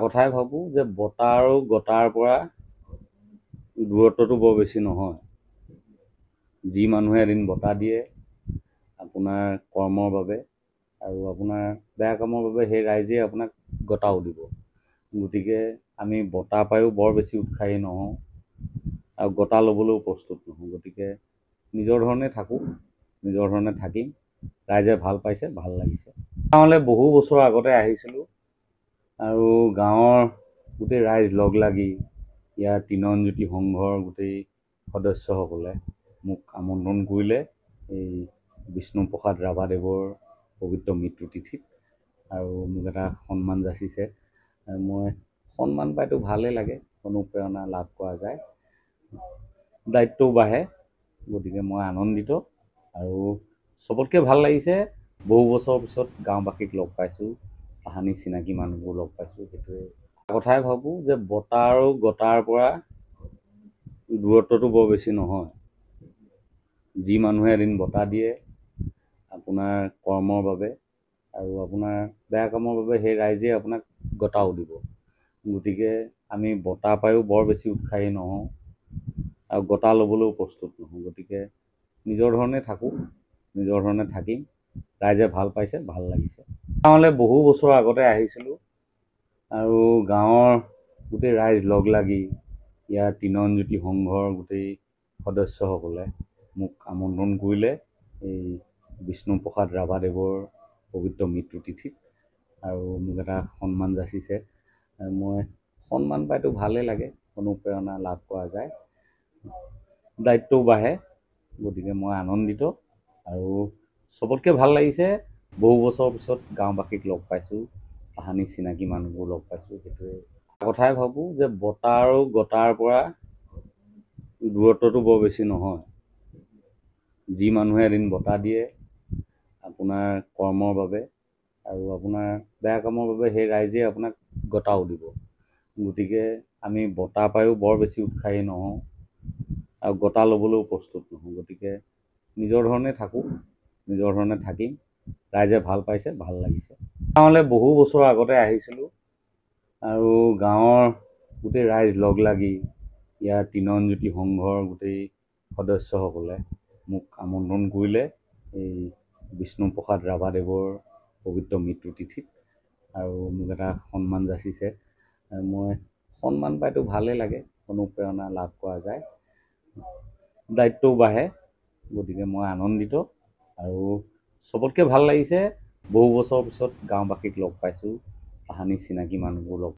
কথাই ভাবোঁ যে বঁটা আৰু গতাৰ পৰা দূৰত্বটো বৰ বেছি নহয়। যি মানুহে এদিন বঁটা দিয়ে আপোনাৰ কৰ্মৰ বাবে আৰু আপোনাৰ বেয়া কামৰ বাবে, সেই ৰাইজে আপোনাক গতাও দিব। গতিকে আমি বঁটা পায়ো বৰ বেছি উৎসাহী নহওঁ আৰু গতা ল'বলৈও প্ৰস্তুত নহওঁ। গতিকে নিজৰ ধৰণে থাকোঁ, নিজৰ ধৰণে থাকিম। ৰাইজে ভাল পাইছে, ভাল লাগিছে। গাঁৱলৈ বহু বছৰ আগতে আহিছিলোঁ আৰু গাঁৱৰ গোটেই ৰাইজ লগ লাগি ইয়াৰ তৃণজ্যোতি সংঘৰ গোটেই সদস্যসকলে মোক আমন্ত্ৰণ কৰিলে এই বিষ্ণুপ্ৰসাদ ৰাভাদেৱৰ পবিত্ৰ মৃত্যু তিথিত আৰু মোক এটা সন্মান যাচিছে। মই সন্মান পাইতো ভালেই লাগে, অনুপ্ৰেৰণা লাভ কৰা যায়, দায়িত্বও বাঢ়ে। গতিকে মই আনন্দিত আৰু চবতকৈ ভাল লাগিছে বহু বছৰৰ পিছত গাঁওবাসীক লগ পাইছোঁ, তাহানি চিনাকি মানুহবোৰ লগ পাইছোঁ। সেইটোৱে কথাই ভাবোঁ যে বঁটা আৰু গতাৰ পৰা দূৰত্বটো বৰ বেছি নহয়। যি মানুহে এদিন বঁটা দিয়ে আপোনাৰ কৰ্মৰ বাবে আৰু আপোনাৰ বেয়া কামৰ বাবে, সেই ৰাইজে আপোনাক গতাও দিব। গতিকে আমি বঁটা পায়ো বৰ বেছি উৎসাহী নহওঁ আৰু গতা ল'বলৈও প্ৰস্তুত নহওঁ। গতিকে নিজৰ ধৰণে থাকোঁ, নিজৰ ধৰণে থাকিম। ৰাইজে ভাল পাইছে, ভাল লাগিছে। গাঁৱলৈ বহু বছৰ আগতে আহিছিলোঁ আৰু গাঁৱৰ গোটেই ৰাইজ লগ লাগি ইয়াৰ তৃণজ্যোতি সংঘৰ গোটেই সদস্যসকলে মোক আমন্ত্ৰণ কৰিলে এই বিষ্ণুপ্ৰসাদ ৰাভাদেৱৰ পবিত্ৰ মৃত্যু তিথিত আৰু মোক এটা সন্মান যাচিছে। মই সন্মান পাইতো ভালেই লাগে, অনুপ্ৰেৰণা লাভ কৰা যায়, দায়িত্বও বাঢ়ে। গতিকে মই আনন্দিত আৰু চবতকৈ ভাল লাগিছে বহু বছৰৰ পিছত গাঁওবাসীক লগ পাইছোঁ, তাহানি চিনাকি মানুহবোৰ লগ পাইছোঁ। সেইটোৱে কথাই ভাবোঁ যে বঁটা আৰু গতাৰ পৰা দূৰত্বটো বৰ বেছি নহয়। যি মানুহে এদিন বঁটা দিয়ে আপোনাৰ কৰ্মৰ বাবে আৰু আপোনাৰ বেয়া কামৰ বাবে, সেই ৰাইজে আপোনাক গতাও দিব। গতিকে আমি বঁটা পায়ো বৰ বেছি উৎসাহী নহওঁ আৰু গতা ল'বলৈও প্ৰস্তুত নহওঁ। গতিকে নিজৰ ধৰণে থাকোঁ, নিজৰ ধৰণে থাকিম। ৰাইজে ভাল পাইছে, ভাল লাগিছে। গাঁৱলৈ বহু বছৰ আগতে আহিছিলোঁ আৰু গাঁৱৰ গোটেই ৰাইজ লগ লাগি ইয়াৰ তৃণজ্যোতি সংঘৰ গোটেই সদস্যসকলে মোক আমন্ত্ৰণ কৰিলে এই বিষ্ণুপ্ৰসাদ ৰাভাদেৱৰ পবিত্ৰ মৃত্যু তিথিত আৰু মোক এটা সন্মান যাচিছে। মই সন্মান পাইতো ভালেই লাগে, অনুপ্ৰেৰণা লাভ কৰা যায়, দায়িত্বও বাঢ়ে। গতিকে মই আনন্দিত আৰু চবতকৈ ভাল লাগিছে বহু বছৰৰ পিছত গাঁওবাসীক লগ পাইছোঁ, তাহানি চিনাকি মানুহবোৰ লগ